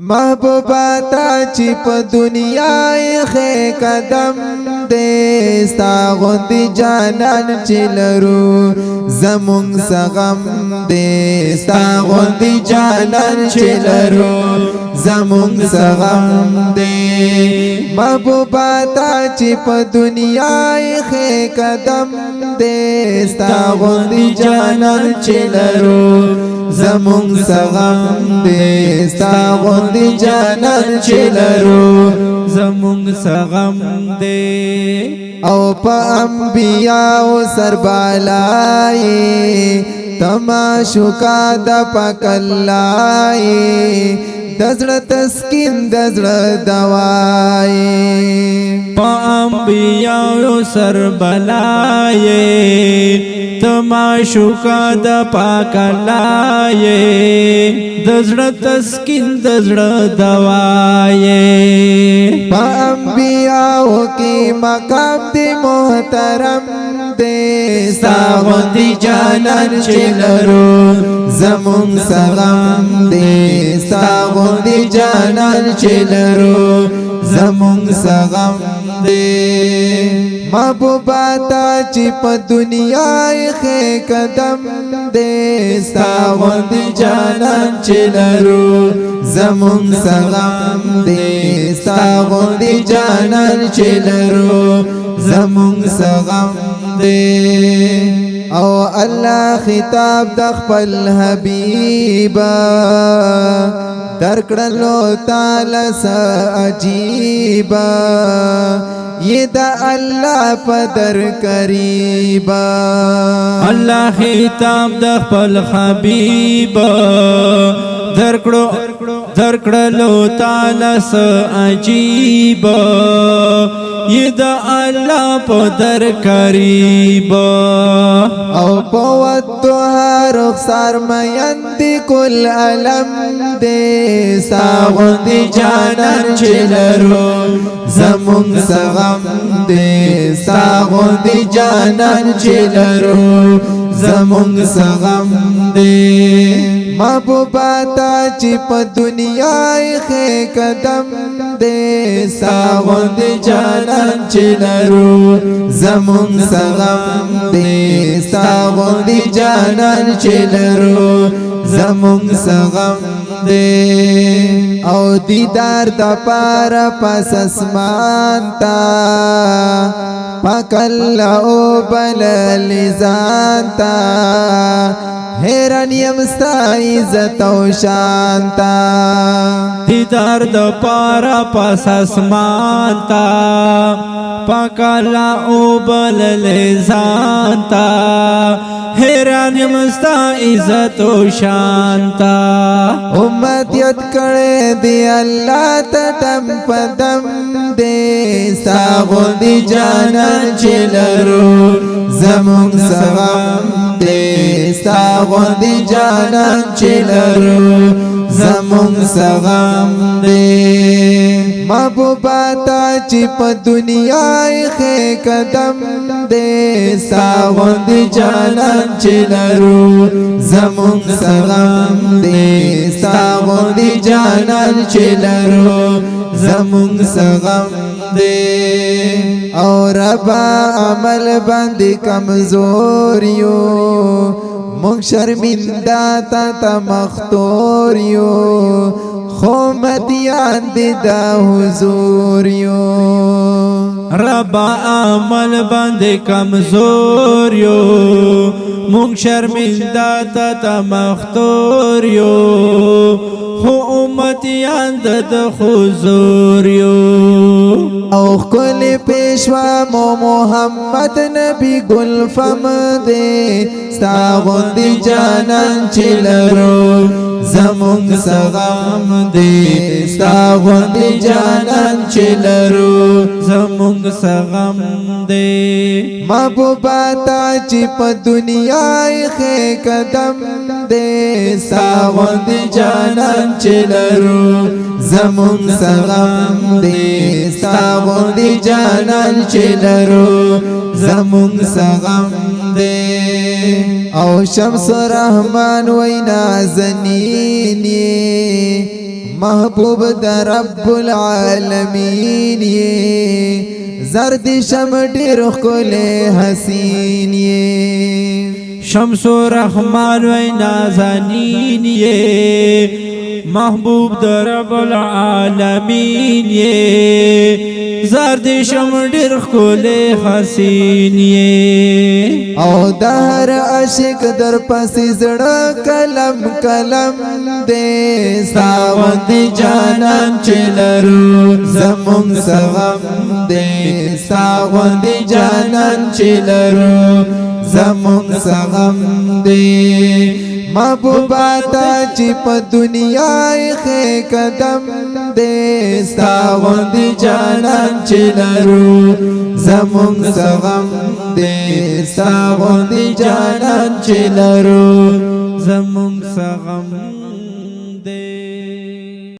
محبوبا تا چې په دنیا خې قدم دې ستا غوندې جانان چې لرو زمونږ سغم دې ستا غوندې جانان چې لرو زمونږ سغم دې محبوبا تا چې په دنیا خې قدم دې ستا غوندې جانان چې لرو زمونږ سغم دې ستا غوندې جانان چې لرو زمونږ سغم دې او په انبیاء سربلای تماشوکا د پکلای دزړه تسکین دزړه دواي په انبیاء سربلای تماشوکا د پاکلای دزړه تسکین دزړه دواي په انبیاء کې مقام دې محترم دې ستا غوندې جانان چې لرو زمونږ سغم دې ستا غوندې جانان چې لرو زمونږ سغم دې محبوبا تا چې په دنیا خې قدم دې ستا غوندې جانان چې لرو زمونږ سغم دې ستا غوندې جانان چې لرو زمونږ سغم دې او الله خطاب د خپل حبیب درکړلو تعالی س عجیب یہ دا اللہ پدر قریبا الله خطاب د خپل حبیب درکړلو تعالی س عجیب یہ دا الله پدر قریب او پوتها رخسار میندی کل علم دے ساغندی جانان چلرو زمونږ سغم دے ساغندی جانان چلرو زمونږ سغم دے محبوبا تا چې په دنیا خې قدم دې ساغندی جانان چې لرو زمونږ سغم دې ساغندی جانان چې لرو زمونږ سغم دې او دیدار د پاره پس اسمان تا پکل او بل لزان تا حیران یم ستا عزت او شانتا دیدار د پارا پس اسمان تا پاکالا او بلل زانتا حیران یم ستا عزت او شانتا امتیت کړه دی الله ته دم پدم دې ستا غوندې جانان چې لرو زمونږ سغم دې ستا غوندې جانان چې لرو زمونږ سغم دې محبوبا تا چې په دنیا خې قدم دې ستا غوندې جانان چې لرو زمونږ سغم دې ستا غوندې جانان چې لرو زمونږ سغم دې او ربا عمل باندې کمزور یو مونږ شرمنده تا مختور یو خو مدیان دې دا حضور یو ربا عمل باندې کمزور یو مونږ شرمنده تا مختور یو خو امتیان د حضور یو او کل پیشوا مو محمد نبی گل فم دے ستا غوندی جانان چې لرو زمونږ سغم دے ستا غوندی جانان چې لرو زمونږ سغم دے محبوبا تا چې په دنیا خې قدم دے ستا غوندی جانان چې لرو زمونږ سغم دے ستا غوندی جانان چې لرو زمونږ سغم دے او شمس رحمان وینا زنینی محبوب د رب العالمین یې زرد شم ډېر ښکلی حسین یې شمس الرحمن وی نازنین یې محبوب د رب العالمین یې زرد شم ډېر ښکلی حسین یې او د هر عاشق در پسې زړه کلم کلم دی ستا غوندې جانان چې لرو زمونږ څه غم دی ستا غوندې جانان چې لرو زمونږ څه غم دی محبوبا تا چې په دنیا یې قدم دی ستا غوندې جانان چې لرو زمونږ څه غم دی ستا غوندې جانان چې لرو زمونږ څه غم